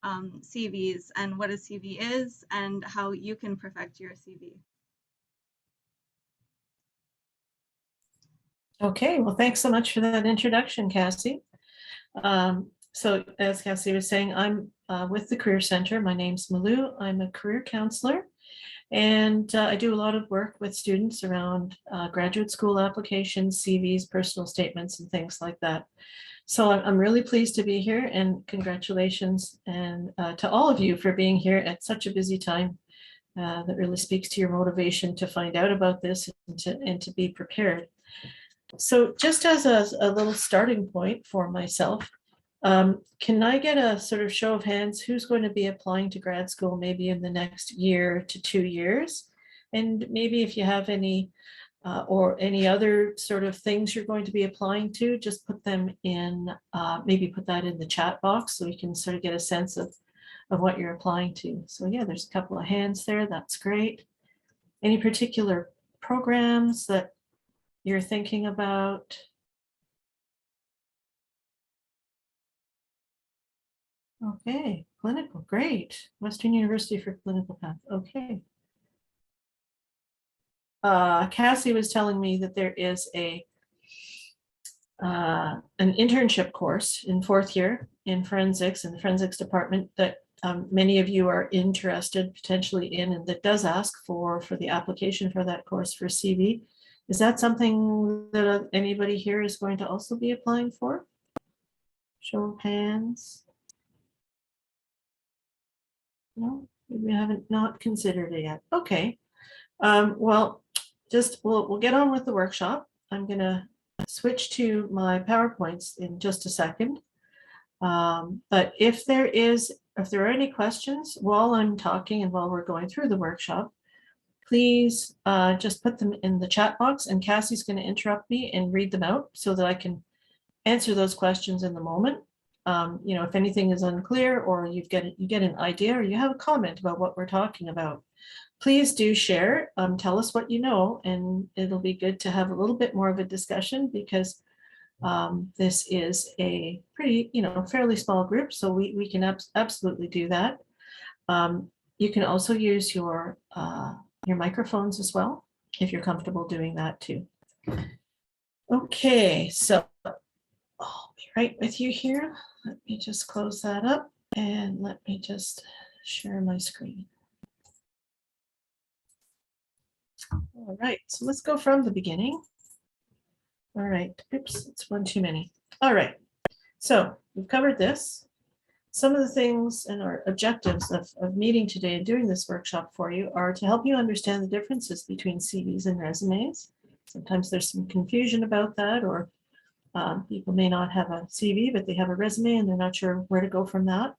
CVs and what a CV is and how you can perfect your CV. Okay, well, thanks so much for that introduction, Cassie. So as Cassie was saying, I'm with the Career Centre. My name's Malou. I'm a career counselor, and I do a lot of work with students around graduate school applications, CVs, personal statements, and things like that. So I'm really pleased to be here, and congratulations and to all of you for being here at such a busy time. That really speaks to your motivation to find out about this and to be prepared. So just as a little starting point for myself, can I get a sort of show of hands who's going to be applying to grad school maybe in the next year to 2 years? And maybe if you have any or any other sort of things you're going to be applying to, just put them in, maybe put that in the chat box so we can sort of get a sense of what you're applying to. So yeah, there's a couple of hands there. That's great. Any particular programs that you're thinking about? Okay, clinical, great. Western University for clinical path, okay. Cassie was telling me that there is an internship course in 4th year in forensics, in the forensics department, that many of you are interested potentially in, and that does ask for the application for that course for CV. Is that something that anybody here is going to also be applying for? Show of hands. No, we haven't not considered it yet. Okay. Well, just we'll get on with the workshop. I'm going to switch to my PowerPoints in just a second. But if there are any questions while I'm talking and while we're going through the workshop, please just put them in the chat box, and Cassie's going to interrupt me and read them out so that I can answer those questions in the moment. You know, if anything is unclear or you get an idea or you have a comment about what we're talking about, please do share. Tell us what you know, and it'll be good to have a little bit more of a discussion, because this is a pretty, fairly small group, so we can absolutely do that. You can also use your microphones as well, if you're comfortable doing that too. Okay, so I'll be right with you here. Let me just close that up and let me just share my screen. All right, so let's go from the beginning. All right, oops, it's one too many. All right, so we've covered this. Some of the things and our objectives of meeting today and doing this workshop for you are to help you understand the differences between CVs and resumes. Sometimes there's some confusion about that, or people may not have a CV, but they have a resume and they're not sure where to go from that.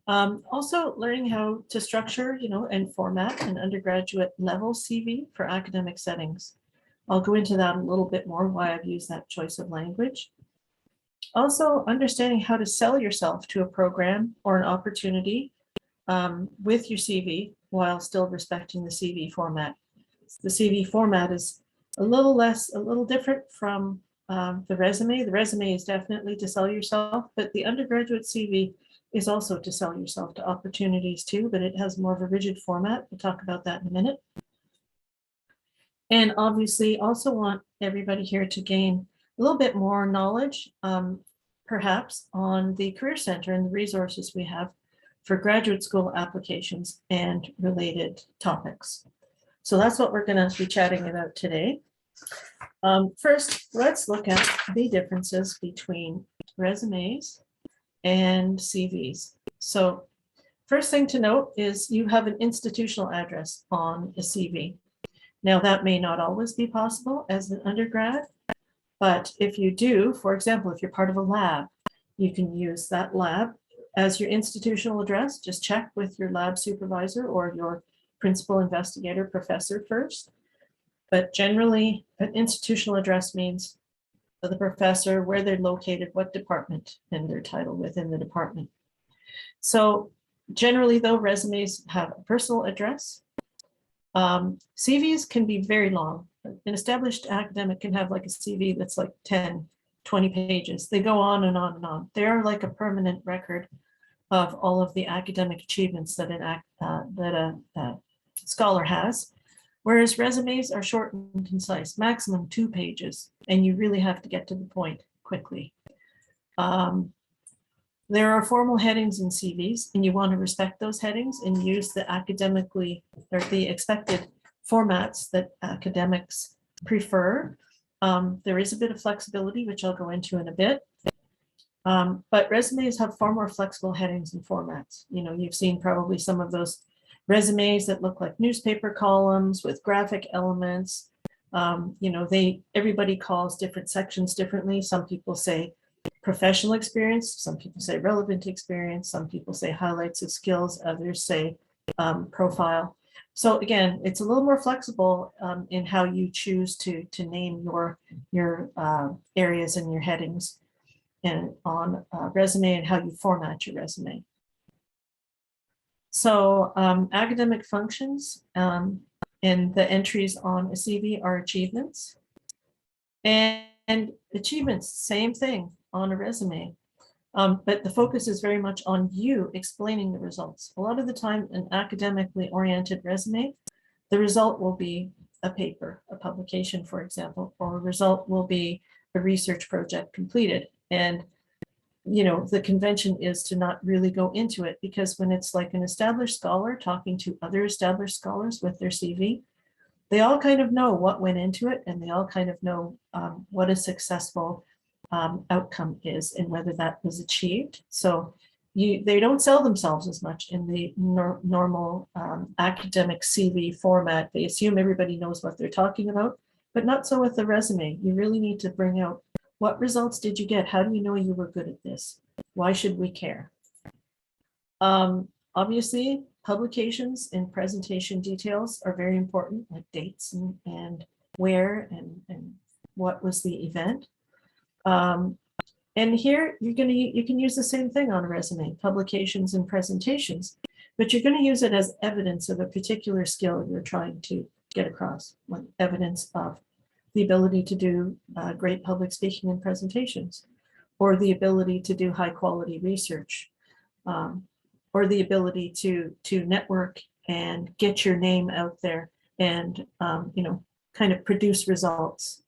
Also learning how to structure, and format an undergraduate level CV for academic settings. I'll go into that a little bit more, why I've used that choice of language. Also understanding how to sell yourself to a program or an opportunity with your CV while still respecting the CV format. The CV format is a little different from the resume. The resume is definitely to sell yourself, but the undergraduate CV is also to sell yourself to opportunities too, but it has more of a rigid format. We'll talk about that in a minute. And obviously also want everybody here to gain a little bit more knowledge, perhaps on the Career Centre and the resources we have for graduate school applications and related topics. So that's what we're going to be chatting about today. First, let's look at the differences between resumes and CVs. So first thing to note is you have an institutional address on a CV. Now that may not always be possible as an undergrad, but if you do, for example, if you're part of a lab, you can use that lab as your institutional address. Just check with your lab supervisor or your principal investigator professor first. But generally, an institutional address means the professor, where they're located, what department, and their title within the department. So generally, though, resumes have a personal address. CVs can be very long. An established academic can have like a CV that's like 10, 20 pages. They go on and on and on. They're like a permanent record of all of the academic achievements that a scholar has, whereas resumes are short and concise, maximum 2 pages, and you really have to get to the point quickly. There are formal headings in CVs, and you want to respect those headings and use the academically or the expected formats that academics prefer. There is a bit of flexibility, which I'll go into in a bit. But resumes have far more flexible headings and formats. You know, you've seen probably some of those resumes that look like newspaper columns with graphic elements. You know, everybody calls different sections differently. Some people say professional experience, some people say relevant experience, some people say highlights of skills, others say profile. So again, it's a little more flexible in how you choose to name your areas and your headings and on a resume and how you format your resume. So academic functions and the entries on a CV are achievements. And achievements, same thing on a resume. But the focus is very much on you explaining the results. A lot of the time, an academically oriented resume, the result will be a paper, a publication, for example, or a result will be a research project completed. And, you know, the convention is to not really go into it, because when it's like an established scholar talking to other established scholars with their CV, they all kind of know what went into it, and they all kind of know what a successful outcome is and whether that was achieved. So they don't sell themselves as much in the normal academic CV format. They assume everybody knows what they're talking about, but not so with the resume. You really need to bring out, what results did you get? How do you know you were good at this? Why should we care? Obviously, publications and presentation details are very important, like dates and where and what was the event. And here you can use the same thing on a resume, publications and presentations, but you're going to use it as evidence of a particular skill you're trying to get across, like evidence of the ability to do great public speaking and presentations, or the ability to do high quality research, or the ability to network and get your name out there and you know, kind of produce results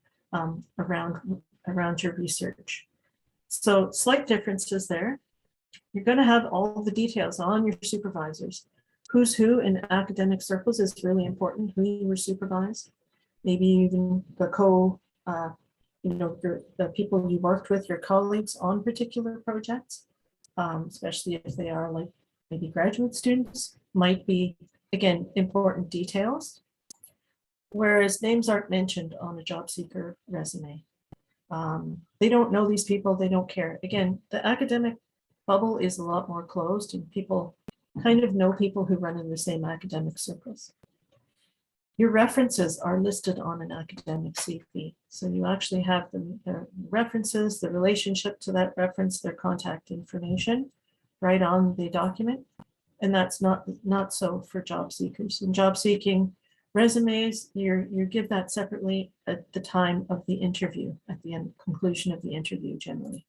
around your research. So slight differences there. You're going to have all the details on your supervisors. Who's who in academic circles is really important, who you were supervised. Maybe even the you know, the people you worked with, your colleagues on particular projects, especially if they are like maybe graduate students, might be, again, important details. Whereas names aren't mentioned on a job seeker resume. They don't know these people, they don't care. Again, the academic bubble is a lot more closed, and people kind of know people who run in the same academic circles. Your references are listed on an academic CV. So you actually have the references, the relationship to that reference, their contact information right on the document. And that's not so for job seekers. In job seeking resumes, you give that separately at the time of the interview, at the conclusion of the interview generally.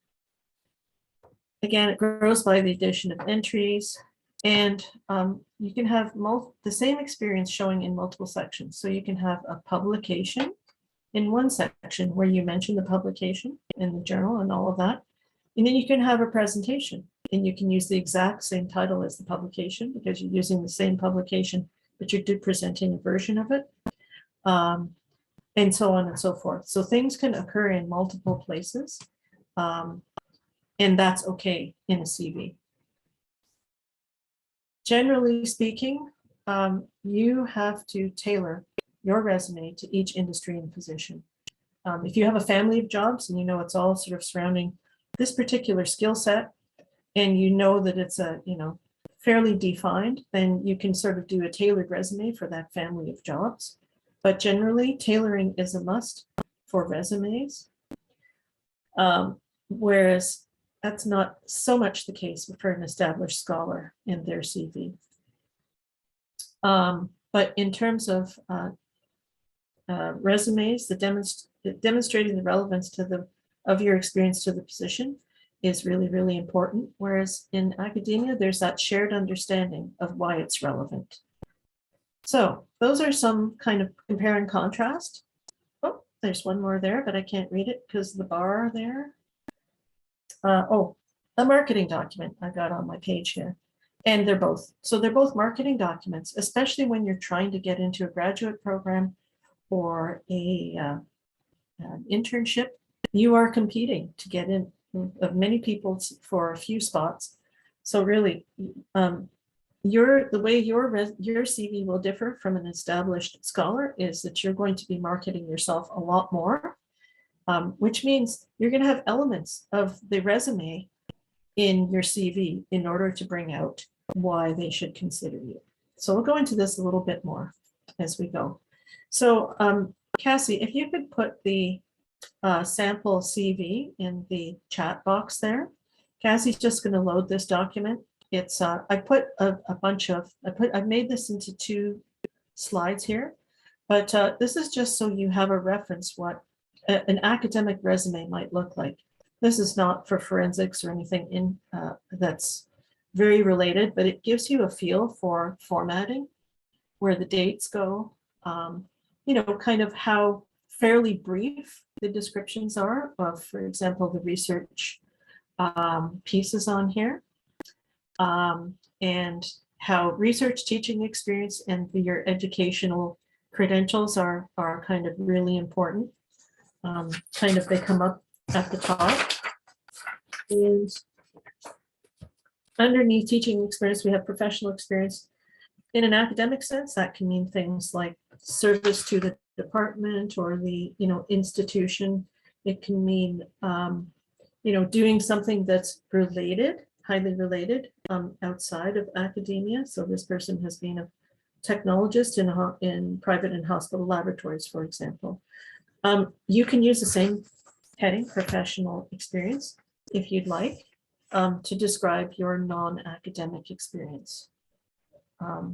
Again, it grows by the addition of entries, and you can have the same experience showing in multiple sections. So you can have a publication in one section where you mention the publication in the journal and all of that. And then you can have a presentation, and you can use the exact same title as the publication because you're using the same publication, but you're presenting a version of it, and so on and so forth. So things can occur in multiple places, and that's okay in a CV. Generally speaking, you have to tailor your resume to each industry and position. If you have a family of jobs and you know it's all sort of surrounding this particular skill set, and you know that it's fairly defined, then you can sort of do a tailored resume for that family of jobs. But generally, tailoring is a must for resumes, whereas that's not so much the case for an established scholar in their CV. But in terms of resumes, demonstrating the relevance of your experience to the position, is really, really important. Whereas in academia, there's that shared understanding of why it's relevant. So those are some kind of compare and contrast. Oh, there's one more there, but I can't read it because the bar there. Oh, a marketing document I got on my page here. And they're both marketing documents, especially when you're trying to get into a graduate program or an internship. You are competing to get in of many people for a few spots. So really, the way your CV will differ from an established scholar is that you're going to be marketing yourself a lot more, which means you're going to have elements of the resume in your CV in order to bring out why they should consider you. So we'll go into this a little bit more as we go. So Cassie, if you could put the sample CV in the chat box there. Cassie's just going to load this document. It's I put I've made this into 2 slides here, but this is just so you have a reference what an academic resume might look like. This is not for forensics or anything in that's very related, but it gives you a feel for formatting, where the dates go, kind of how fairly brief the descriptions are of, for example, the research pieces on here, and how research teaching experience and your educational credentials are kind of really important. They come up at the top. And underneath teaching experience, we have professional experience. In an academic sense, that can mean things like service to the department or the institution. It can mean doing something that's related, highly related, outside of academia. So this person has been a technologist in private and hospital laboratories, for example. You can use the same heading, professional experience, if you'd like, to describe your non-academic experience.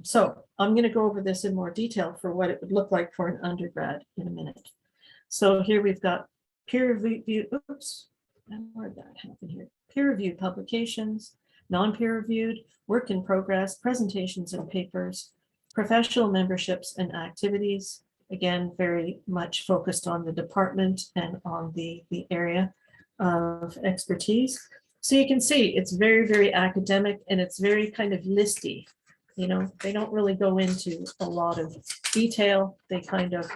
So I'm going to go over this in more detail for what it would look like for an undergrad in a minute. So here we've got peer-reviewed, where did that happen here? Peer-reviewed publications, non-peer-reviewed, work in progress, presentations and papers, professional memberships and activities, again, very much focused on the department and on the area of expertise. So you can see it's very, very academic, and it's very kind of listy. They don't really go into a lot of detail. They kind of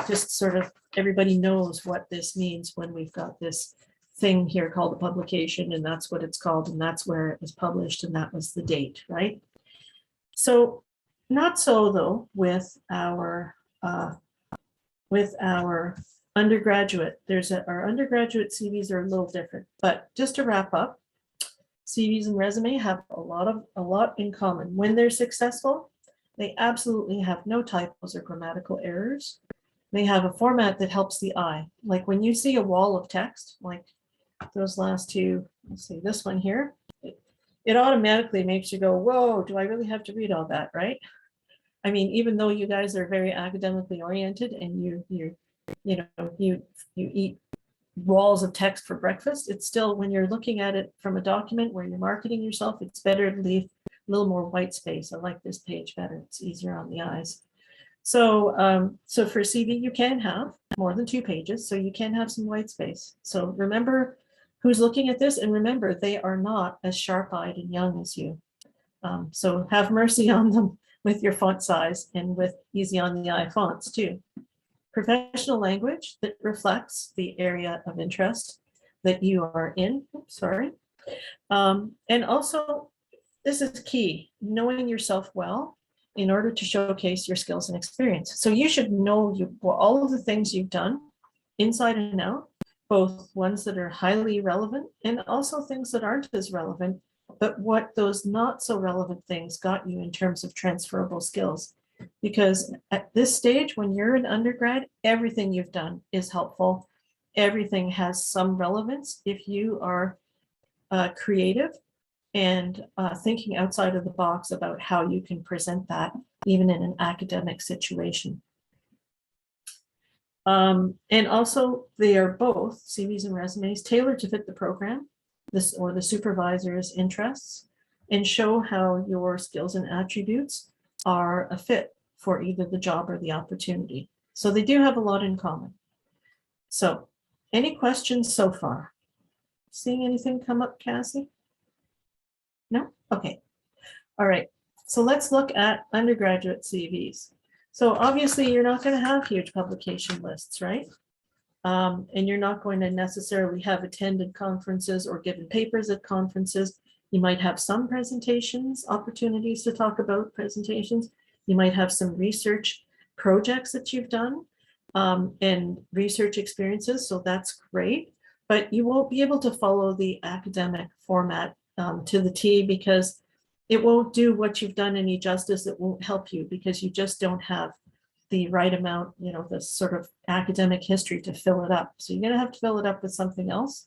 just sort of, everybody knows what this means when we've got this thing here called a publication, and that's what it's called, and that's where it was published, and that was the date, right? So not so though with our undergraduate. Our undergraduate CVs are a little different, but just to wrap up, CVs and resume have a lot in common. When they're successful, they absolutely have no typos or grammatical errors. They have a format that helps the eye. Like when you see a wall of text, like those last 2, let's see, this one here, it automatically makes you go, whoa, do I really have to read all that, right? I mean, even though you guys are very academically oriented and you eat walls of text for breakfast, it's still, when you're looking at it from a document where you're marketing yourself, it's better to leave a little more white space. I like this page better. It's easier on the eyes. So for CV, you can have more than 2 pages, so you can have some white space. So remember who's looking at this, and remember they are not as sharp-eyed and young as you. So have mercy on them with your font size and with easy on the eye fonts too. Professional language that reflects the area of interest that you are in. Oops, sorry. And also, this is key, knowing yourself well in order to showcase your skills and experience. So you should know all of the things you've done inside and out, both ones that are highly relevant and also things that aren't as relevant, but what those not so relevant things got you in terms of transferable skills. Because at this stage, when you're an undergrad, everything you've done is helpful. Everything has some relevance if you are creative and thinking outside of the box about how you can present that, even in an academic situation. And also, they are both, CVs and resumes, tailored to fit the program. this or the supervisor's interests and show how your skills and attributes are a fit for either the job or the opportunity. So they do have a lot in common. So any questions so far? Seeing anything come up, Cassie? No? Okay. All right. So let's look at undergraduate CVs. So obviously you're not going to have huge publication lists, right? And you're not going to necessarily have attended conferences or given papers at conferences. You might have some presentations, opportunities to talk about presentations. You might have some research projects that you've done and research experiences. So that's great, but you won't be able to follow the academic format to the T, because it won't do what you've done any justice. It won't help you because you just don't have the right amount, the sort of academic history to fill it up. So you're going to have to fill it up with something else.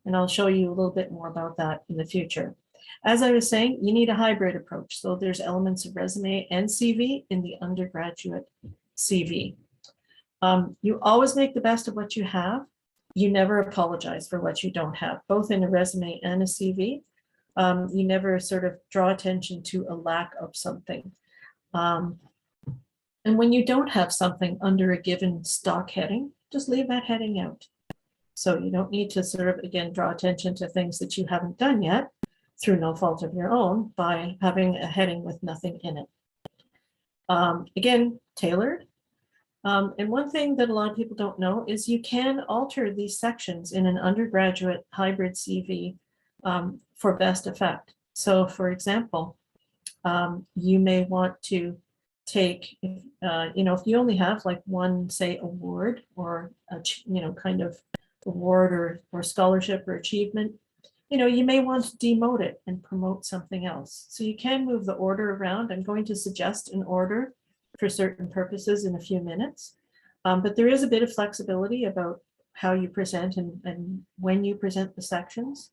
And I'll show you a little bit more about that in the future. As I was saying, you need a hybrid approach. So there's elements of resume and CV in the undergraduate CV. You always make the best of what you have. You never apologize for what you don't have, both in a resume and a CV. You never sort of draw attention to a lack of something. And when you don't have something under a given stock heading, just leave that heading out. So you don't need to sort of, again, draw attention to things that you haven't done yet through no fault of your own by having a heading with nothing in it. Again, tailored. And one thing that a lot of people don't know is you can alter these sections in an undergraduate hybrid CV for best effect. So for example, you may want to take, if you only have like one, say, award or, kind of award or scholarship or achievement, you may want to demote it and promote something else. So you can move the order around. I'm going to suggest an order for certain purposes in a few minutes. But there is a bit of flexibility about how you present and when you present the sections.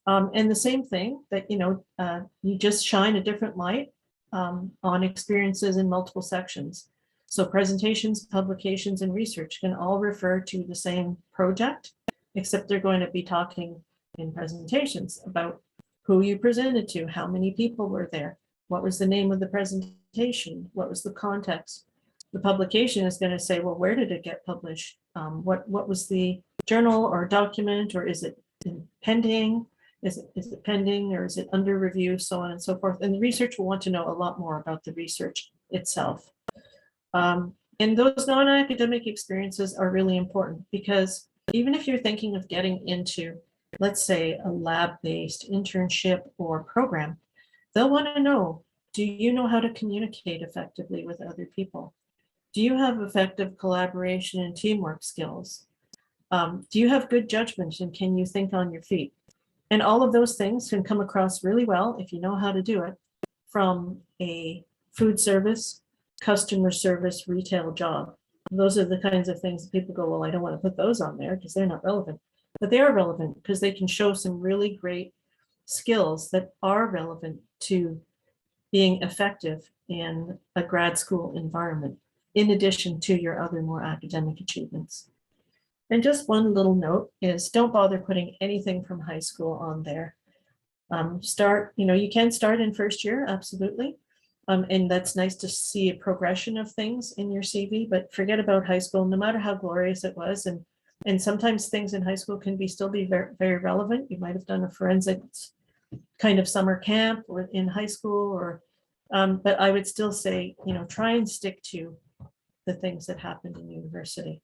And the same thing that, you just shine a different light on experiences in multiple sections. So presentations, publications, and research can all refer to the same project, except they're going to be talking in presentations about who you presented to, how many people were there, what was the name of the presentation, what was the context. The publication is going to say, well, where did it get published? What was the journal or document, or is it pending? Is it pending, or is it under review, so on and so forth. And the research will want to know a lot more about the research itself. And those non-academic experiences are really important, because even if you're thinking of getting into, let's say, a lab-based internship or program, they'll want to know, do you know how to communicate effectively with other people? Do you have effective collaboration and teamwork skills? Do you have good judgment, and can you think on your feet? And all of those things can come across really well if you know how to do it from a food service, customer service, retail job. Those are the kinds of things that people go, well, I don't want to put those on there because they're not relevant. But they are relevant because they can show some really great skills that are relevant to being effective in a grad school environment, in addition to your other more academic achievements. And just one little note is, don't bother putting anything from high school on there. You can start in first year, absolutely. And that's nice to see a progression of things in your CV, but forget about high school, no matter how glorious it was. And sometimes things in high school can still be very, very relevant. You might have done a forensics kind of summer camp or in high school, or but I would still say, try and stick to the things that happened in university.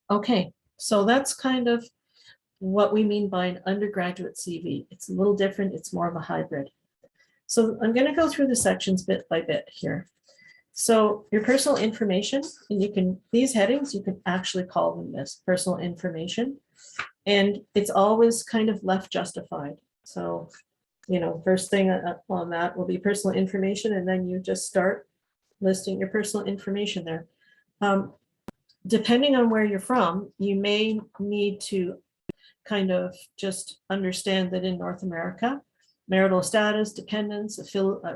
Okay, so that's kind of what we mean by an undergraduate CV. It's a little different. It's more of a hybrid. So I'm going to go through the sections bit by bit here. So your personal information, and these headings, you can actually call them this, personal information. And it's always kind of left justified. So, first thing on that will be personal information, and then you just start listing your personal information there. Depending on where you're from, you may need to kind of just understand that in North America, marital status, dependence,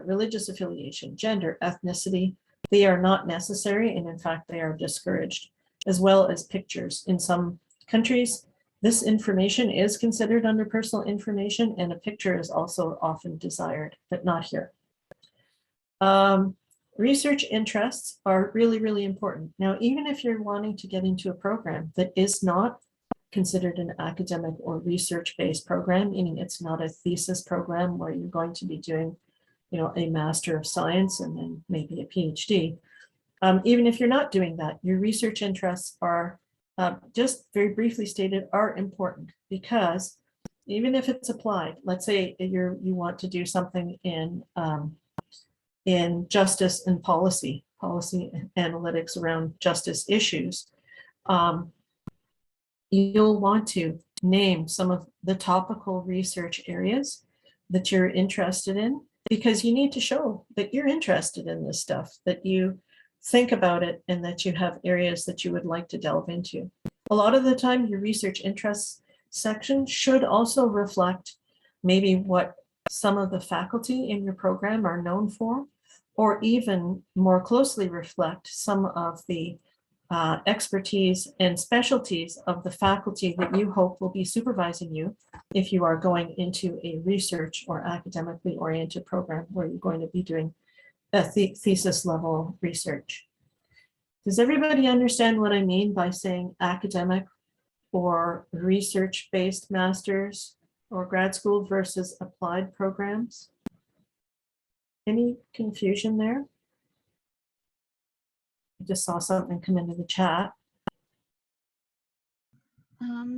religious affiliation, gender, ethnicity, they are not necessary, and in fact, they are discouraged, as well as pictures. In some countries, This information is considered under personal information, and a picture is also often desired, but not here. Research interests are really, really important. Now, even if you're wanting to get into a program that is not considered an academic or research-based program, meaning it's not a thesis program where you're going to be doing, a Master of Science and then maybe a PhD. Even if you're not doing that, your research interests are, just very briefly stated, are important, because even if it's applied, let's say you want to do something in justice and policy analytics around justice issues, you'll want to name some of the topical research areas that you're interested in, because you need to show that you're interested in this stuff, that you think about it, and that you have areas that you would like to delve into. A lot of the time, your research interests section should also reflect maybe what some of the faculty in your program are known for, or even more closely reflect some of the expertise and specialties of the faculty that you hope will be supervising you if you are going into a research or academically oriented program where you're going to be doing a thesis level research. Does everybody understand what I mean by saying academic or research-based masters or grad school versus applied programs? Any confusion there? I just saw something come into the chat.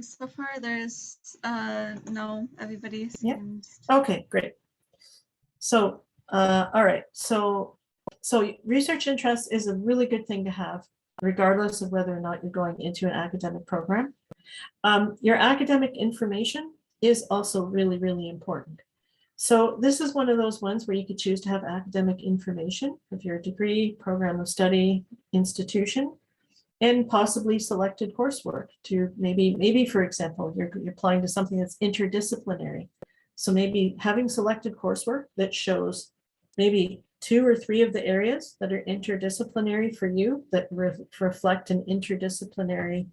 So far there's no, everybody Yep. seems. Okay, great. So, all right. So research interest is a really good thing to have, regardless of whether or not you're going into an academic program. Your academic information is also really, really important. So this is one of those ones where you could choose to have academic information of your degree, program of study, institution, and possibly selected coursework to maybe for example, you're applying to something that's interdisciplinary. So maybe having selected coursework that shows maybe 2 or 3 of the areas that are interdisciplinary for you, that reflect an interdisciplinary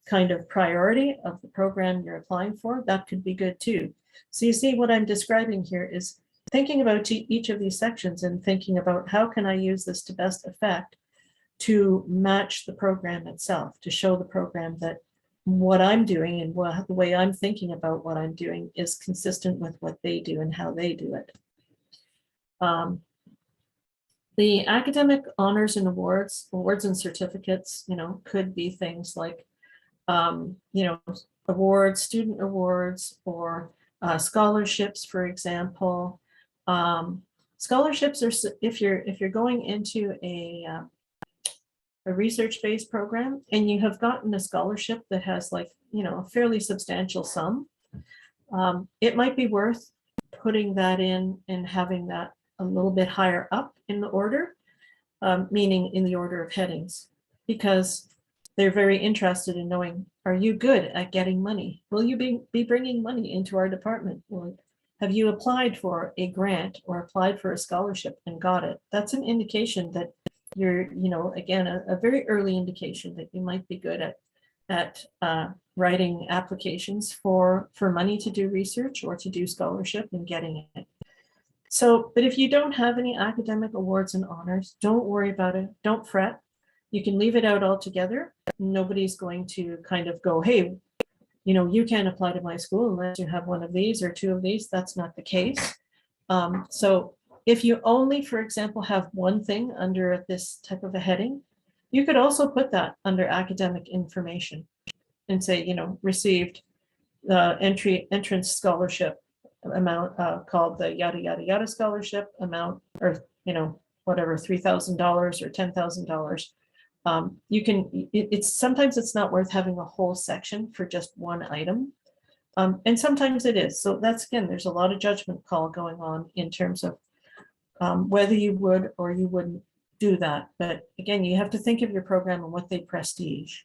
kind of priority of the program you're applying for, that could be good too. So you see what I'm describing here is thinking about each of these sections and thinking about how can I use this to best effect to match the program itself, to show the program that what I'm doing and the way I'm thinking about what I'm doing is consistent with what they do and how they do it. The academic honors and awards and certificates, could be things like, awards, student awards, or scholarships, for example. Scholarships are if you're going into a research-based program and you have gotten a scholarship that has a fairly substantial sum, it might be worth putting that in and having that a little bit higher up in the order, meaning in the order of headings, because they're very interested in knowing, are you good at getting money? Will you be bringing money into our department? Or have you applied for a grant or applied for a scholarship and got it? That's an indication that you're, again, a very early indication that you might be good at writing applications for money to do research or to do scholarship and getting it. So, but if you don't have any academic awards and honors, don't worry about it. Don't fret. You can leave it out altogether. Nobody's going to kind of go, hey, you can't apply to my school unless you have one of these or 2 of these. That's not the case. So if you only, for example, have one thing under this type of a heading, you could also put that under academic information and say, received entrance scholarship amount called the yada, yada, yada scholarship amount, or, whatever, $3,000 or $10,000. You can, sometimes it's not worth having a whole section for just one item. And sometimes it is. So that's, again, there's a lot of judgment call going on in terms of whether you would or you wouldn't do that. But again, you have to think of your program and what they prestige.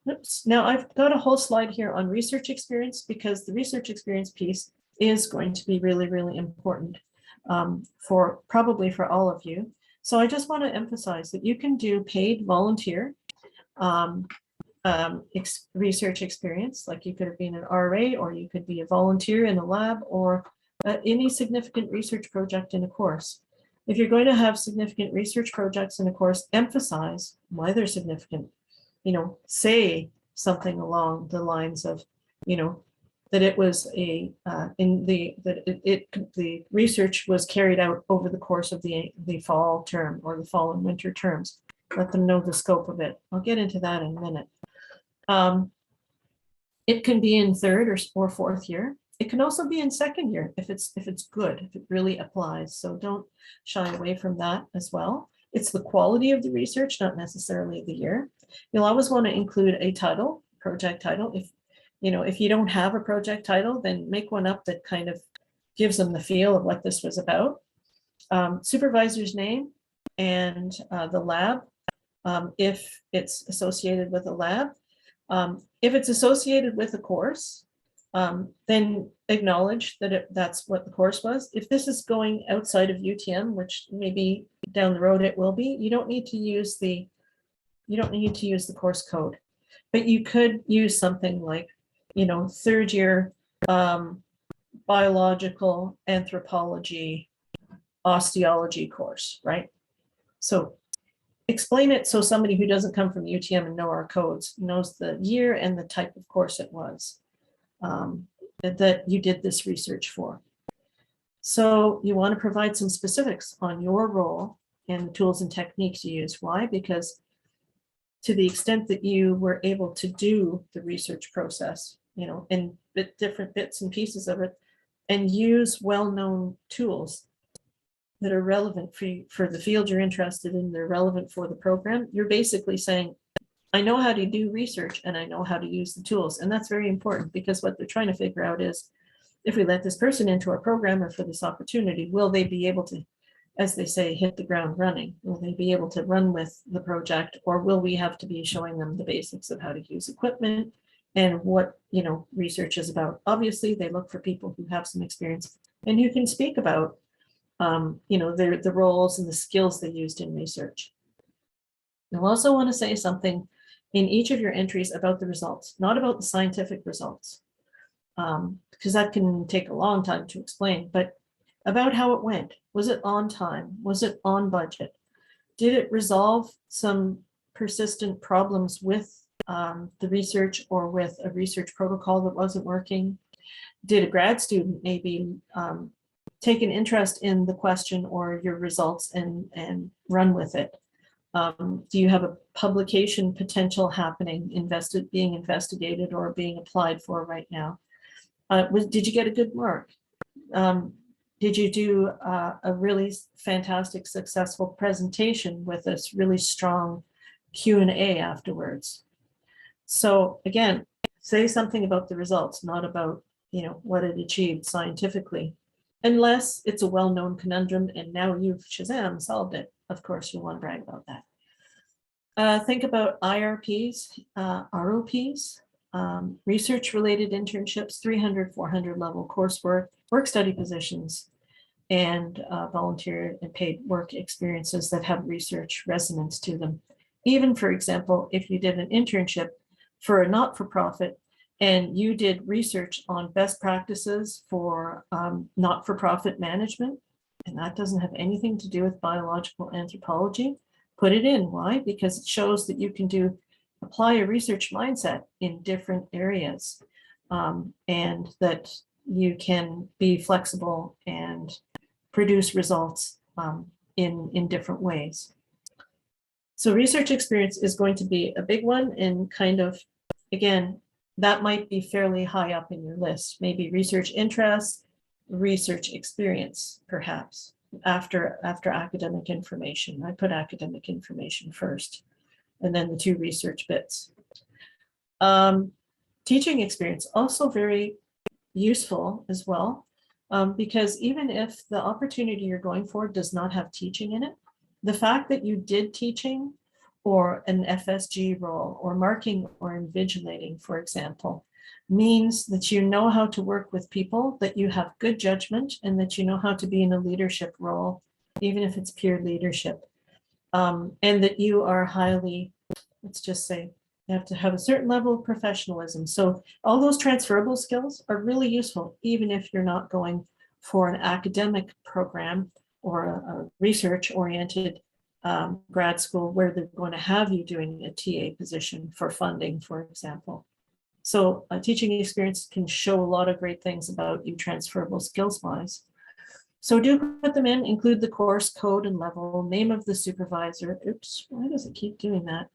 Oops. Now I've got a whole slide here on research experience, because the research experience piece is going to be really, really important probably for all of you. So I just want to emphasize that you can do paid volunteer research experience, like you could have been an RA, or you could be a volunteer in a lab, or any significant research project in a course. If you're going to have significant research projects in a course, emphasize why they're significant. Say something along the lines of, that it was the research was carried out over the course of the fall term or the fall and winter terms. Let them know the scope of it. I'll get into that in a minute. It can be in third or fourth year. It can also be in second year if it's good, if it really applies. So don't shy away from that as well. It's the quality of the research, not necessarily the year. You'll always want to include a title, project title. If you don't have a project title, then make one up that kind of gives them the feel of what this was about. Supervisor's name and the lab, if it's associated with a lab. If it's associated with a course, then acknowledge that that's what the course was. If this is going outside of UTM, which maybe down the road it will be, you don't need to use the course code, but you could use something like, third year biological anthropology osteology course, right? So explain it so somebody who doesn't come from UTM and know our codes knows the year and the type of course it was that you did this research for. So you want to provide some specifics on your role and the tools and techniques you use. Why? Because to the extent that you were able to do the research process, in different bits and pieces of it, and use well-known tools that are relevant for the field you're interested in, they're relevant for the program, you're basically saying, I know how to do research and I know how to use the tools. And that's very important, because what they're trying to figure out is, if we let this person into our program or for this opportunity, will they be able to, as they say, hit the ground running? Will they be able to run with the project, or will we have to be showing them the basics of how to use equipment and what, research is about? Obviously, they look for people who have some experience and who can speak about, the roles and the skills they used in research. You'll also want to say something in each of your entries about the results, not about the scientific results, because that can take a long time to explain, but about how it went. Was it on time? Was it on budget? Did it resolve some persistent problems with the research or with a research protocol that wasn't working? Did a grad student maybe take an interest in the question or your results and run with it? Do you have a publication potential happening, being investigated or being applied for right now? Did you get a good mark? Did you do a really fantastic, successful presentation with this really strong Q&A afterwards? So again, say something about the results, not about what it achieved scientifically, unless it's a well-known conundrum and now you've Shazam solved it. Of course, you want to brag about that. Think about IRPs, ROPs, research-related internships, 300, 400 level coursework, work study positions, and volunteer and paid work experiences that have research resonance to them. Even, for example, if you did an internship for a not-for-profit and you did research on best practices for not-for-profit management, and that doesn't have anything to do with biological anthropology, put it in. Why? Because it shows that you can apply a research mindset in different areas, and that you can be flexible and produce results in different ways. So research experience is going to be a big one, and kind of, again, that might be fairly high up in your list. Maybe research interests, research experience, perhaps, after academic information. I put academic information first, and then the two research bits. Teaching experience, also very useful as well, because even if the opportunity you're going for does not have teaching in it, the fact that you did teaching or an FSG role or marking or invigilating, for example, means that you know how to work with people, that you have good judgment, and that you know how to be in a leadership role, even if it's peer leadership, and that you are highly, let's just say, You have to have a certain level of professionalism. So all those transferable skills are really useful, even if you're not going for an academic program or a research-oriented grad school where they're going to have you doing a TA position for funding, for example. So teaching experience can show a lot of great things about you transferable skills-wise. So do put them in, include the course code and level, name of the supervisor. Oops, why does it keep doing that?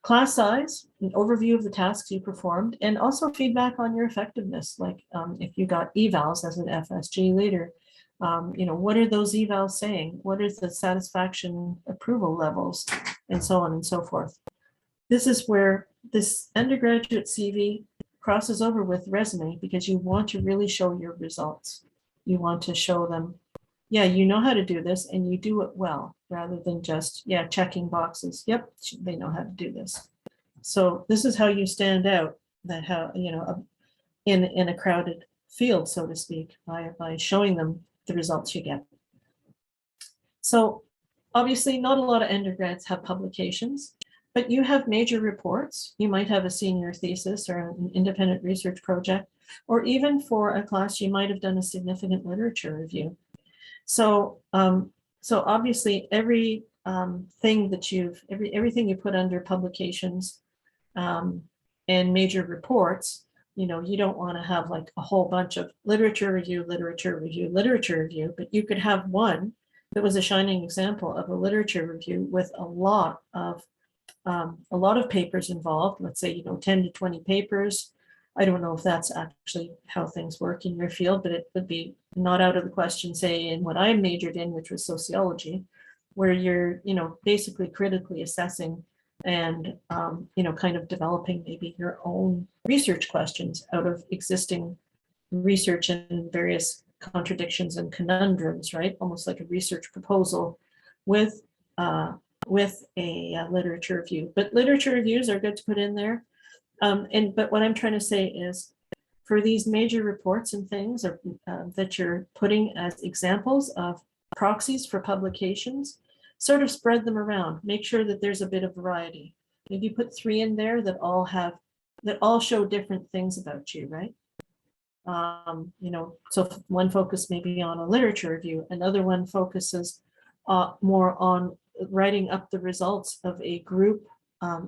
Class size, an overview of the tasks you performed, and also feedback on your effectiveness. Like if you got evals as an FSG leader, what are those evals saying? What is the satisfaction approval levels, and so on and so forth. This is where this undergraduate CV crosses over with resume, because you want to really show your results. You want to show them, yeah, you know how to do this and you do it well, rather than just, yeah, checking boxes. Yep, they know how to do this. So this is how you stand out, that how, in a crowded field, so to speak, by showing them the results you get. So obviously not a lot of undergrads have publications, but you have major reports. You might have a senior thesis or an independent research project, or even for a class, you might have done a significant literature review. So, so obviously every thing that everything you put under publications and major reports, you don't want to have like a whole bunch of literature review, but you could have one that was a shining example of a literature review with a lot of papers involved. Let's say, 10 to 20 papers. I don't know if that's actually how things work in your field, but it would be not out of the question, say, in what I majored in, which was sociology, where you're, basically critically assessing and, kind of developing maybe your own research questions out of existing research and various contradictions and conundrums, right? Almost like a research proposal with a literature review. But literature reviews are good to put in there. But what I'm trying to say is, for these major reports and things that you're putting as examples of proxies for publications, sort of spread them around. Make sure that there's a bit of variety. Maybe put 3 in there that all show different things about you, right? So one focus maybe on a literature review, another one focuses more on writing up the results of a group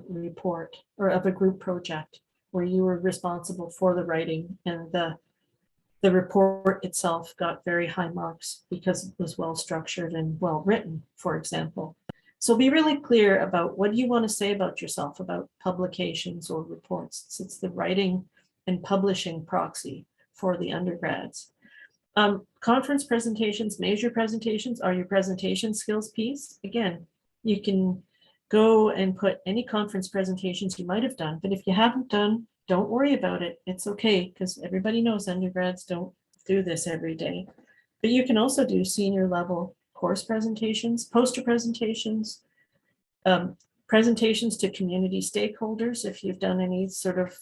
report or of a group project where you were responsible for the writing, and the report itself got very high marks because it was well structured and well written, for example. So be really clear about what you want to say about yourself, about publications or reports. It's the writing and publishing proxy for the undergrads. Conference presentations, major presentations are your presentation skills piece. Again, you can go and put any conference presentations you might have done, but if you haven't done, don't worry about it. It's okay, because everybody knows undergrads don't do this every day. But you can also do senior level course presentations, poster presentations, presentations to community stakeholders if you've done any sort of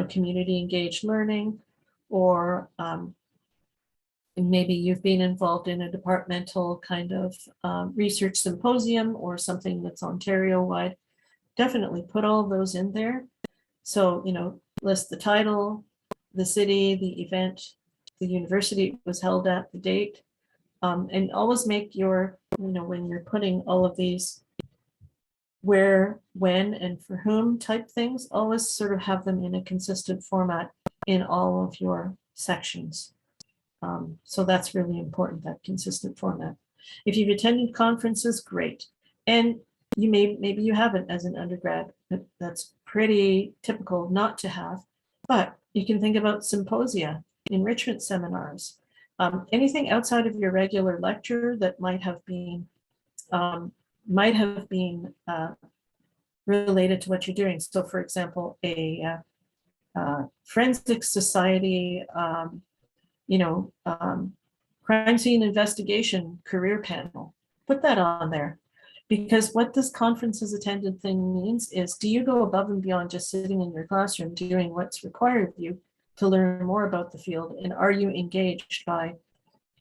community engaged learning, or maybe you've been involved in a departmental kind of research symposium or something that's Ontario-wide. Definitely put all of those in there. So, list the title, the city, the event, the university it was held at, the date, and always make your, when you're putting all of these where, when, and for whom type things, always sort of have them in a consistent format in all of your sections. So that's really important, that consistent format. If you've attended conferences, great. And maybe you haven't as an undergrad, but that's pretty typical not to have. But you can think about symposia, enrichment seminars, anything outside of your regular lecture that might have been related to what you're doing. So, for example, a forensic society, crime scene investigation career panel. Put that on there, because what this conferences attended thing means is, do you go above and beyond just sitting in your classroom doing what's required of you to learn more about the field, and are you engaged by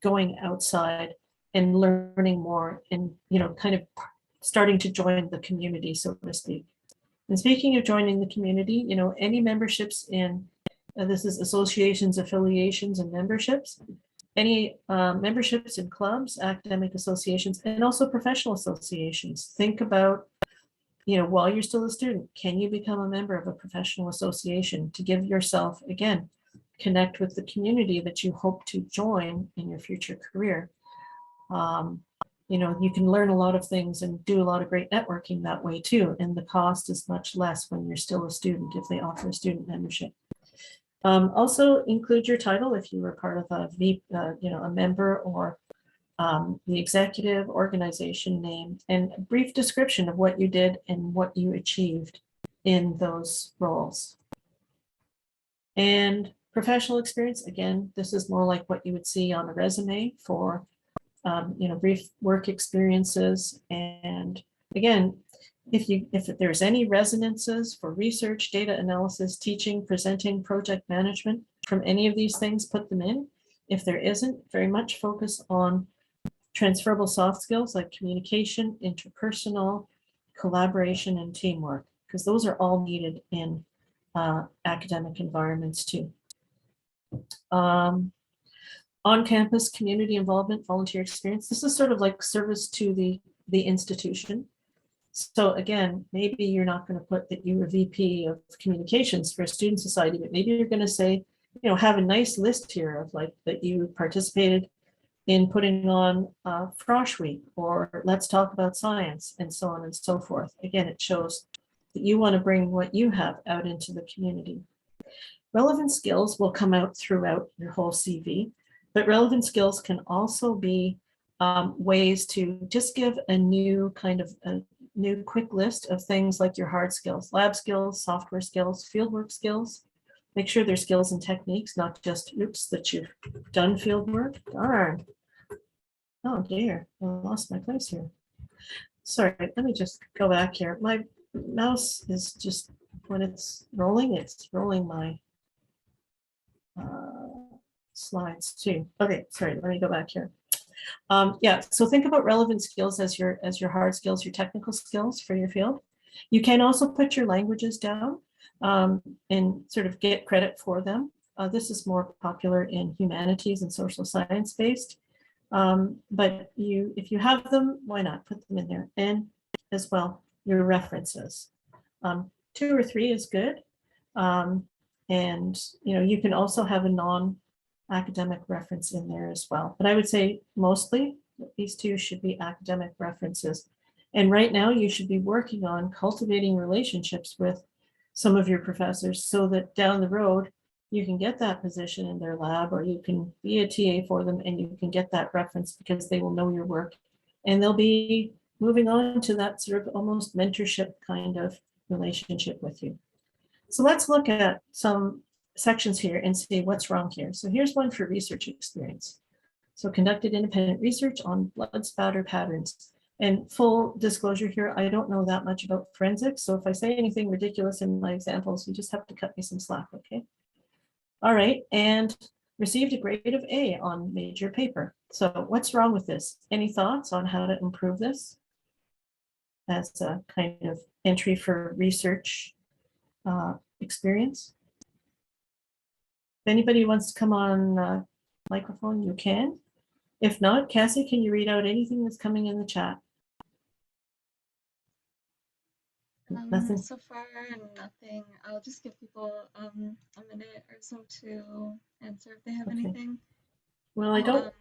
going outside and learning more and kind of starting to join the community, so to speak? And speaking of joining the community, you know, any memberships in, this is associations, affiliations, and memberships, any memberships in clubs, academic associations, and also professional associations. Think about, you know, while you're still a student, can you become a member of a professional association to give yourself, again, connect with the community that you hope to join in your future career. You know, you can learn a lot of things and do a lot of great networking that way too. And the cost is much less when you're still a student if they offer a student membership. Also include your title if you were part of a you know, a member or the executive organization name, and a brief description of what you did and what you achieved in those roles. And professional experience, again, this is more like what you would see on a resume for, you know, brief work experiences. And again, if there's any resonances for research, data analysis, teaching, presenting, project management from any of these things, put them in. If there isn't, very much focus on transferable soft skills like communication, interpersonal, collaboration, and teamwork, because those are all needed in academic environments too. On-campus community involvement, volunteer experience. This is sort of like service to the institution. So again, maybe you're not going to put that you were VP of communications for a student society, but maybe you're going to say, you know, have a nice list here of like that you participated in putting on Frosh Week or Let's Talk About Science and so on and so forth. Again, it shows that you want to bring what you have out into the community. Relevant skills will come out throughout your whole CV, but relevant skills can also be ways to just give a new kind of a new quick list of things like your hard skills, lab skills, software skills, fieldwork skills. Make sure there's skills and techniques, not just oops, that you've done fieldwork. Darn. Oh dear, I lost my place here. Sorry, let me just go back here. My mouse is just, when it's rolling my slides too. Okay, sorry, let me go back here. Yeah, so think about relevant skills as your hard skills, your technical skills for your field. You can also put your languages down and sort of get credit for them. This is more popular in humanities and social science based. But if you have them, why not put them in there? And as well, your references. 2 or 3 is good. And you know, you can also have a non-academic reference in there as well. But I would say mostly these 2 should be academic references. And right now you should be working on cultivating relationships with some of your professors so that down the road, you can get that position in their lab, or you can be a TA for them and you can get that reference because they will know your work and they'll be moving on to that sort of almost mentorship kind of relationship with you. So let's look at some sections here and see what's wrong here. So here's one for research experience. So conducted independent research on blood spatter patterns. And full disclosure here, I don't know that much about forensics. So if I say anything ridiculous in my examples, you just have to cut me some slack, okay? All right, and received a grade of A on major paper. So what's wrong with this? Any thoughts on how to improve this as a kind of entry for research experience? If anybody wants to come on microphone, you can. If not, Cassie, can you read out anything that's coming in the chat? Nothing. So far, nothing. I'll just give people a minute or so to answer if they have Okay. anything. Well, I don't.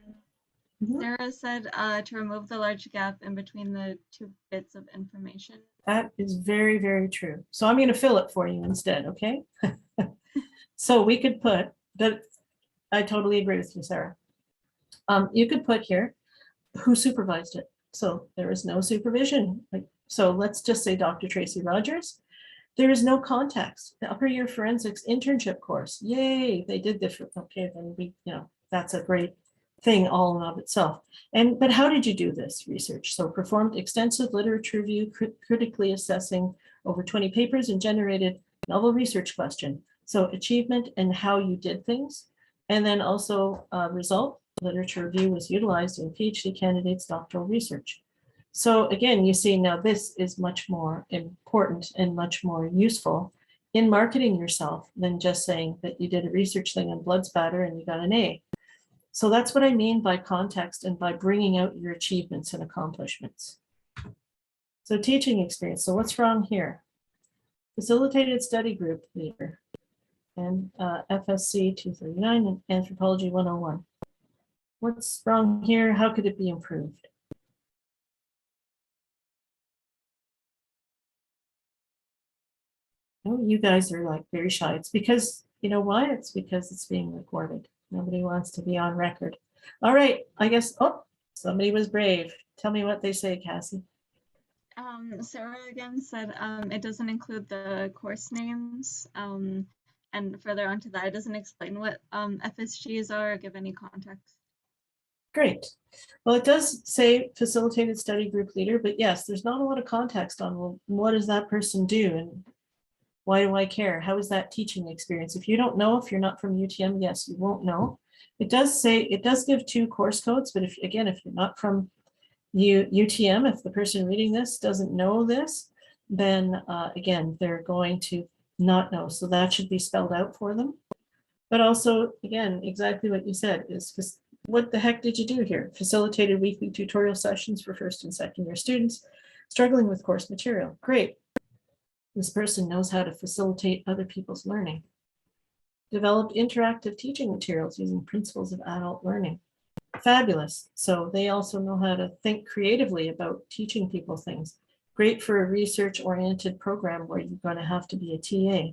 Sarah said to remove the large gap in between the 2 bits of information. That is very, very true. So I'm going to fill it for you instead, okay? So we could put that. I totally agree with you, Sarah. You could put here who supervised it. So there is no supervision. So let's just say Dr. Tracy Rogers. There is no context. The upper year forensics internship course. Yay, they did this. Okay, then we, you know, that's a great thing all in of itself. But how did you do this research? So performed extensive literature review, critically assessing over 20 papers and generated novel research question. So achievement and how you did things. And then also result, literature review was utilized in PhD candidates' doctoral research. So again, you see now this is much more important and much more useful in marketing yourself than just saying that you did a research thing on blood spatter and you got an A. So that's what I mean by context and by bringing out your achievements and accomplishments. So teaching experience. So what's wrong here? Facilitated study group leader and FSC 239 and Anthropology 101. What's wrong here? How could it be improved? Oh, you guys are like very shy. It's because, you know why? It's because it's being recorded. Nobody wants to be on record. All right, I guess, oh, somebody was brave. Tell me what they say, Cassie. Sarah again said it doesn't include the course names. And further on to that, it doesn't explain what FSGs are or give any context. Great. Well, it does say facilitated study group leader, but yes, there's not a lot of context on, well, what does that person do and why do I care? How is that teaching experience? If you don't know, if you're not from UTM, yes, you won't know. It does say, it does give 2 course codes, but if you're not from UTM, if the person reading this doesn't know this, then again, they're going to not know. So that should be spelled out for them. But also, again, exactly what you said is, what the heck did you do here? Facilitated weekly tutorial sessions for first and second year students struggling with course material. Great. This person knows how to facilitate other people's learning. Developed interactive teaching materials using principles of adult learning. Fabulous. So they also know how to think creatively about teaching people things. Great for a research-oriented program where you're going to have to be a TA.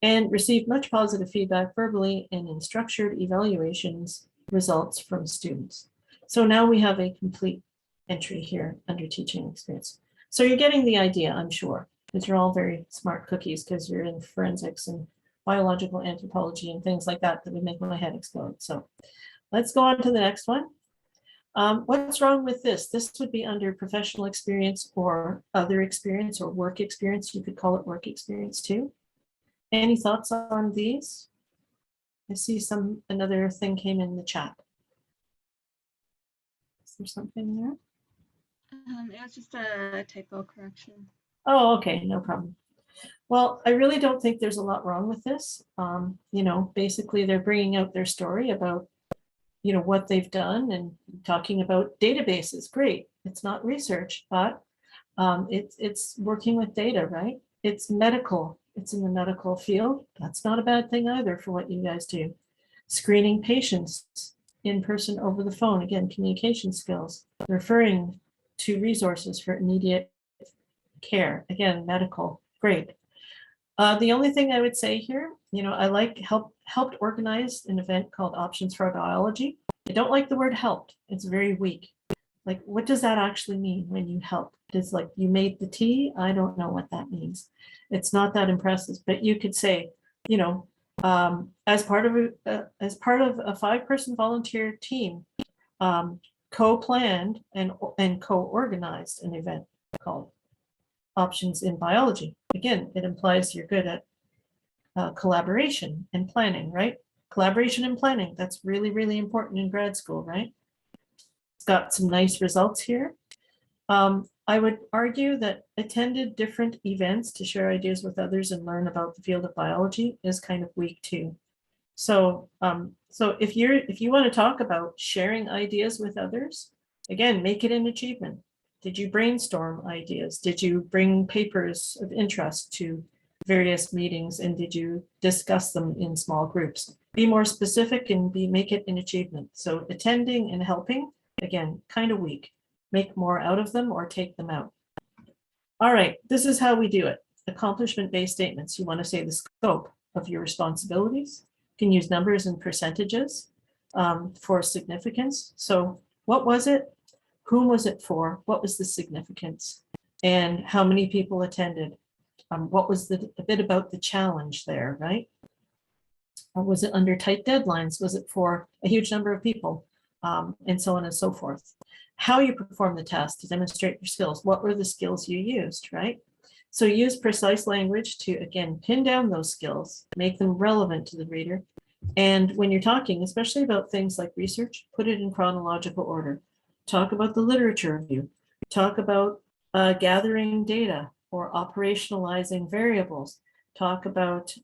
And received much positive feedback verbally and in structured evaluations results from students. So now we have a complete entry here under teaching experience. So you're getting the idea, I'm sure, because you're all very smart cookies because you're in forensics and biological anthropology and things like that that would make my head explode. So let's go on to the next one. What's wrong with this? This would be under professional experience or other experience or work experience. You could call it work experience too. Any thoughts on these? I see another thing came in the chat. Is there something there? It was just a typo correction. Oh, okay, no problem. Well, I really don't think there's a lot wrong with this. Basically they're bringing out their story about, what they've done and talking about databases. Great. It's not research, but it's working with data, right? It's medical. It's in the medical field. That's not a bad thing either for what you guys do. Screening patients in person over the phone. Again, communication skills. Referring to resources for immediate care. Again, medical. Great. The only thing I would say here, I helped organize an event called Options for Biology. I don't like the word helped. It's very weak. Like, what does that actually mean when you help? It's like you made the tea. I don't know what that means. It's not that impressive, but you could say, as part of a 5-person volunteer team, co-planned and co-organized an event called Options in Biology. Again, it implies you're good at collaboration and planning, right? Collaboration and planning, that's really, really important in grad school, right? It's got some nice results here. I would argue that attended different events to share ideas with others and learn about the field of biology is kind of weak too. So, if you want to talk about sharing ideas with others, again, make it an achievement. Did you brainstorm ideas? Did you bring papers of interest to various meetings and did you discuss them in small groups? Be more specific and make it an achievement. So attending and helping, again, kind of weak. Make more out of them or take them out. All right, this is how we do it. Accomplishment-based statements. You want to say the scope of your responsibilities. You can use numbers and percentages for significance. So what was it? Whom was it for? What was the significance? And how many people attended? What was a bit about the challenge there, right? Or was it under tight deadlines? Was it for a huge number of people? And so on and so forth. How you perform the task to demonstrate your skills. What were the skills you used, right? So use precise language to, again, pin down those skills, make them relevant to the reader. And when you're talking, especially about things like research, put it in chronological order. Talk about the literature review. Talk about gathering data or operationalizing variables. Talk about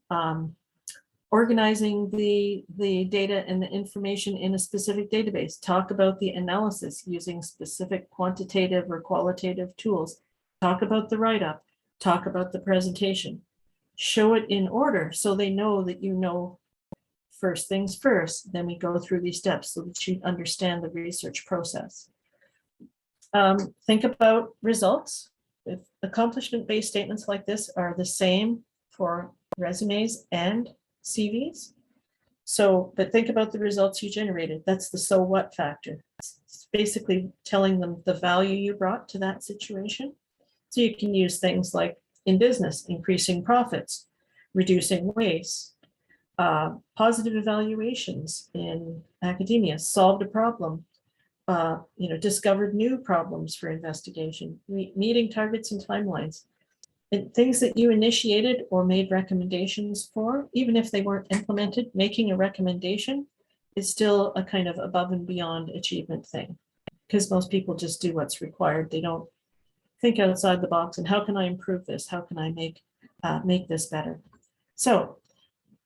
organizing the data and the information in a specific database. Talk about the analysis using specific quantitative or qualitative tools. Talk about the write-up. Talk about the presentation. Show it in order so they know that you know first things first. Then we go through these steps so that you understand the research process. Think about results. If accomplishment-based statements like this are the same for resumes and CVs. So, but think about the results you generated. That's the so what factor. It's basically telling them the value you brought to that situation. So you can use things like in business, increasing profits, reducing waste, positive evaluations in academia, solved a problem, discovered new problems for investigation, meeting targets and timelines. And things that you initiated or made recommendations for, even if they weren't implemented, making a recommendation is still a kind of above and beyond achievement thing, because most people just do what's required. They don't think outside the box and how can I improve this? How can I make this better? So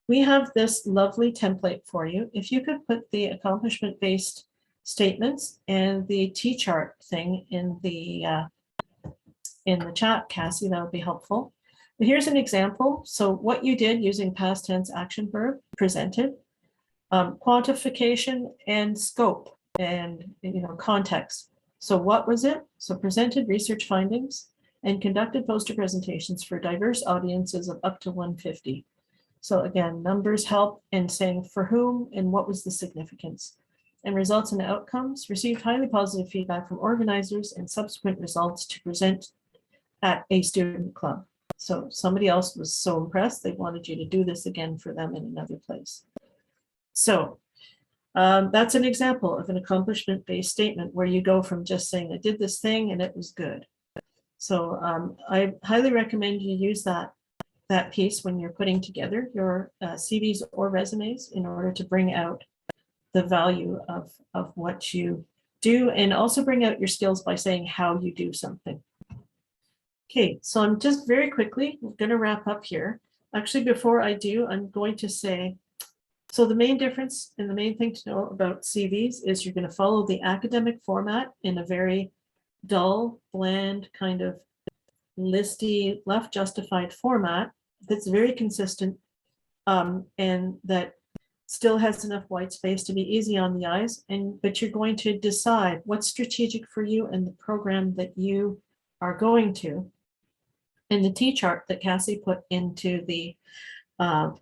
we have this lovely template for you. If you could put the accomplishment-based statements and the T-chart thing in the chat, Cassie, that would be helpful. But here's an example. So what you did using past tense action verb presented, quantification and scope and context. So what was it? So presented research findings and conducted poster presentations for diverse audiences of up to 150. So again, numbers help in saying for whom and what was the significance. And results and outcomes, received highly positive feedback from organizers and subsequent results to present at a student club. So somebody else was so impressed, they wanted you to do this again for them in another place. So that's an example of an accomplishment-based statement where you go from just saying, I did this thing and it was good. So I highly recommend you use that piece when you're putting together your CVs or resumes in order to bring out the value of what you do, and also bring out your skills by saying how you do something. Okay, so I'm just very quickly going to wrap up here. Actually, before I do, I'm going to say, so the main difference and the main thing to know about CVs is you're going to follow the academic format in a very dull, bland, kind of listy, left justified format that's very consistent and that still has enough white space to be easy on the eyes, but you're going to decide what's strategic for you and the program that you are going to. And the T-chart that Cassie put into the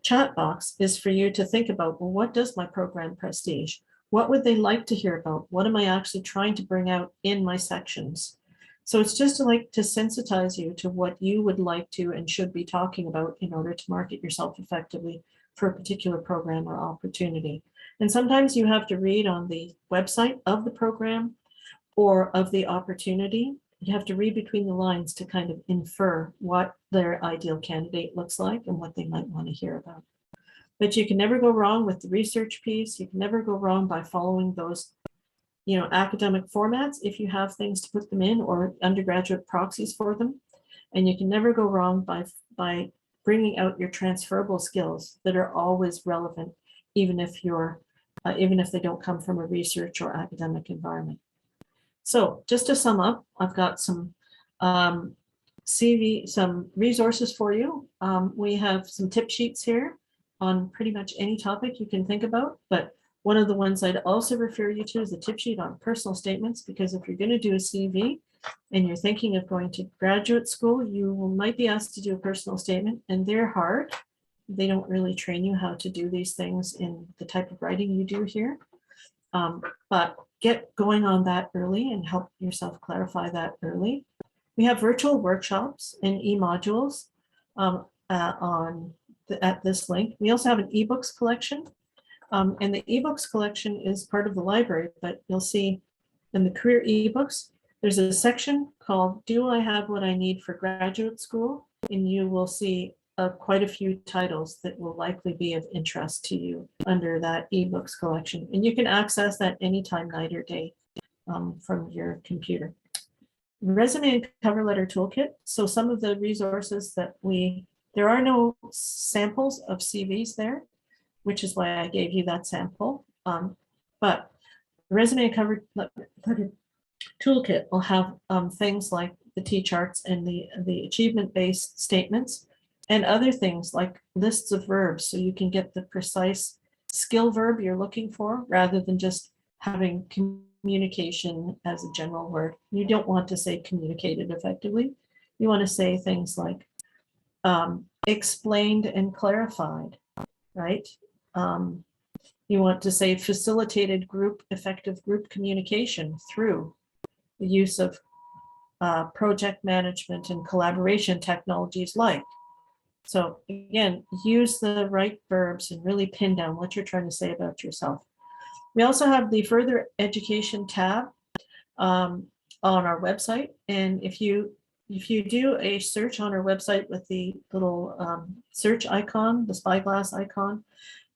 chat box is for you to think about, well, what does my program prestige? What would they like to hear about? What am I actually trying to bring out in my sections? So it's just to sensitize you to what you would like to and should be talking about in order to market yourself effectively for a particular program or opportunity. And sometimes you have to read on the website of the program or of the opportunity. You have to read between the lines to kind of infer what their ideal candidate looks like and what they might want to hear about. But you can never go wrong with the research piece. You can never go wrong by following those academic formats if you have things to put them in, or undergraduate proxies for them. And you can never go wrong by bringing out your transferable skills that are always relevant, even if they don't come from a research or academic environment. So just to sum up, I've got some some resources for you. We have some tip sheets here on pretty much any topic you can think about, but one of the ones I'd also refer you to is the tip sheet on personal statements, because if you're going to do a CV and you're thinking of going to graduate school, you might be asked to do a personal statement, and they're hard. They don't really train you how to do these things in the type of writing you do here. But get going on that early and help yourself clarify that early. We have virtual workshops and e-modules at this link. We also have an ebooks collection. And the ebooks collection is part of the library, but you'll see in the career ebooks, there's a section called Do I Have What I Need for Graduate School? And you will see quite a few titles that will likely be of interest to you under that ebooks collection. And you can access that anytime, night or day, from your computer. resume and cover letter toolkit. So some of the resources that there are no samples of CVs there, which is why I gave you that sample. But the resume and cover letter toolkit will have things like the T-charts and the achievement-based statements and other things like lists of verbs, so you can get the precise skill verb you're looking for rather than just having communication as a general word. You don't want to say communicated effectively. You want to say things like explained and clarified, right? You want to say facilitated effective group communication through the use of project management and collaboration technologies like. So again, use the right verbs and really pin down what you're trying to say about yourself. We also have the further education tab on our website. And if you do a search on our website with the little search icon, the spyglass icon,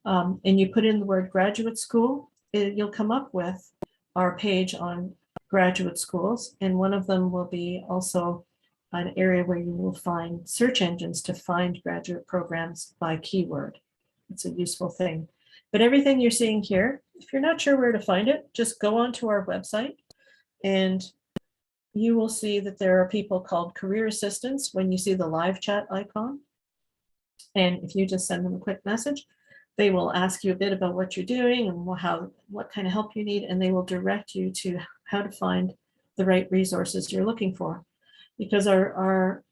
and you put in the word graduate school, you'll come up with our page on graduate schools. And one of them will be also an area where you will find search engines to find graduate programs by keyword. It's a useful thing. But everything you're seeing here, if you're not sure where to find it, just go onto our website and you will see that there are people called career assistants when you see the live chat icon. And if you just send them a quick message, they will ask you a bit about what you're doing and what kind of help you need, and they will direct you to how to find the right resources you're looking for. Because our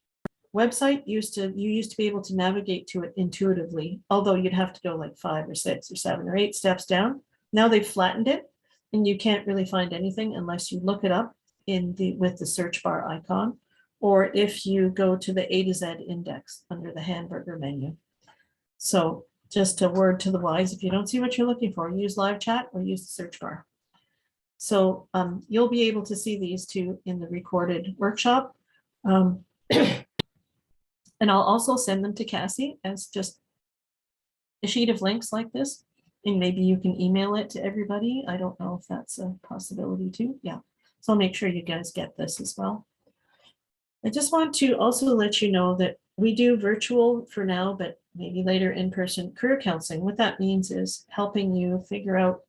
website you used to be able to navigate to it intuitively, although you'd have to go like 5 or 6 or 7 or 8 steps down. Now they've flattened it, and you can't really find anything unless you look it up with the search bar icon, or if you go to the A to Z index under the hamburger menu. So just a word to the wise, if you don't see what you're looking for, use live chat or use the search bar. So you'll be able to see these two in the recorded workshop. And I'll also send them to Cassie as just a sheet of links like this, and maybe you can email it to everybody. I don't know if that's a possibility too. Yeah, so I'll make sure you guys get this as well. I just want to also let you know that we do virtual for now, but maybe later in-person career counseling. What that means is helping you figure out,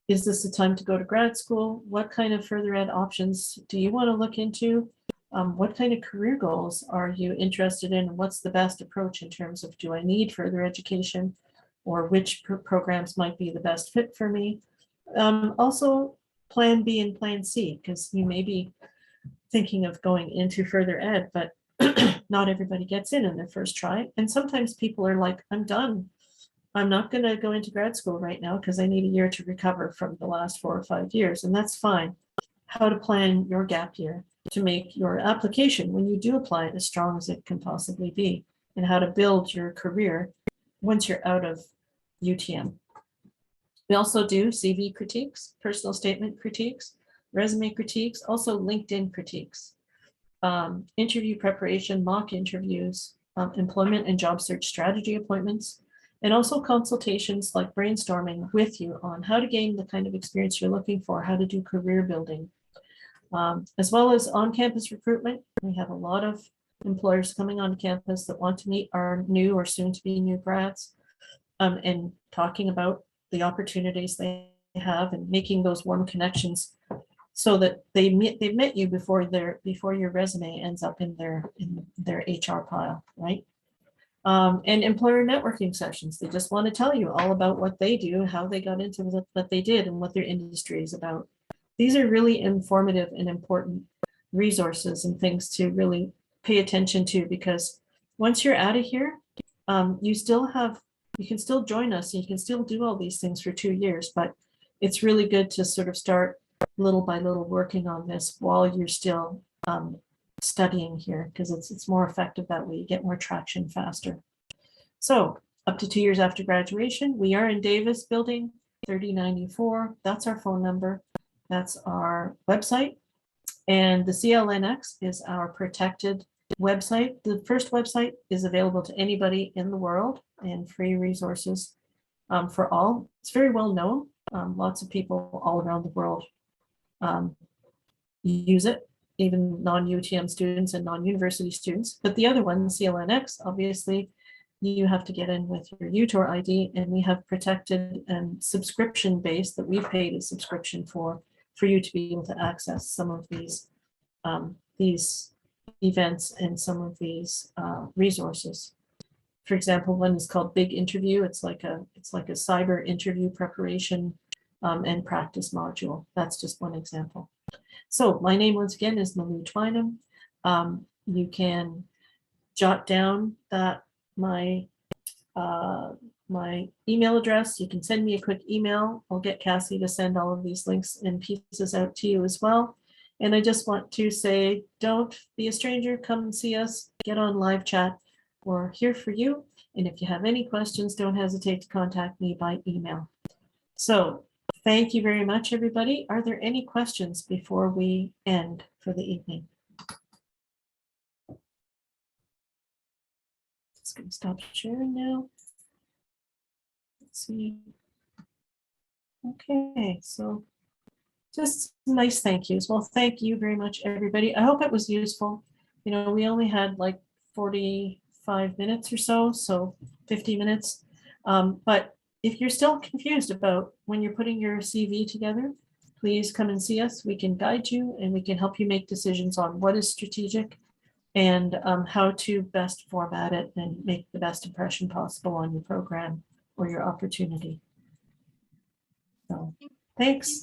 is this the time to go to grad school? What kind of further ed options do you want to look into? What kind of career goals are you interested in? What's the best approach in terms of, do I need further education, or which programs might be the best fit for me? Also, plan B and plan C, because you may be thinking of going into further ed, but not everybody gets in their first try. And sometimes people are like, I'm done. I'm not going to go into grad school right now because I need a year to recover from the last 4 or 5 years. And that's fine. How to plan your gap year to make your application, when you do apply it, as strong as it can possibly be, and how to build your career once you're out of UTM. We also do CV critiques, personal statement critiques, resume critiques, also LinkedIn critiques, interview preparation, mock interviews, employment and job search strategy appointments, and also consultations like brainstorming with you on how to gain the kind of experience you're looking for, how to do career building, as well as on-campus recruitment. We have a lot of employers coming on campus that want to meet our new or soon-to-be new grads, and talking about the opportunities they have and making those warm connections so that they've met you before your resume ends up in their HR pile, right? And employer networking sessions. They just want to tell you all about what they do, how they got into what they did, and what their industry is about. These are really informative and important resources and things to really pay attention to, because once you're out of here, you can still join us and you can still do all these things for 2 years, but it's really good to sort of start little by little working on this while you're still studying here, because it's more effective that way. You get more traction faster. So up to 2 years after graduation, we are in Davis Building 3094. That's our phone number. That's our website. And the CLNX is our protected website. The first website is available to anybody in the world and free resources for all. It's very well known. Lots of people all around the world use it. even non-UTM students and non-university students. But the other one, CLNX, obviously, you have to get in with your UTOR ID, and we have protected and subscription base that we've paid a subscription for you to be able to access some of these events and some of these resources. For example, one is called Big Interview. It's like a cyber interview preparation and practice module. That's just one example. So my name once again is Malou Twynham. You can jot down that my email address. You can send me a quick email. I'll get Cassie to send all of these links and pieces out to you as well. And I just want to say, don't be a stranger. Come and see us. Get on live chat. We're here for you. And if you have any questions, don't hesitate to contact me by email. So thank you very much, everybody. Are there any questions before we end for the evening? Just going to stop sharing now. Let's see. Okay, so just nice thank yous. Well, thank you very much, everybody. I hope it was useful. You know, we only had like 45 minutes or so 50 minutes. But if you're still confused about when you're putting your CV together, please come and see us. We can guide you and we can help you make decisions on what is strategic and how to best format it and make the best impression possible on your program or your opportunity. So thanks.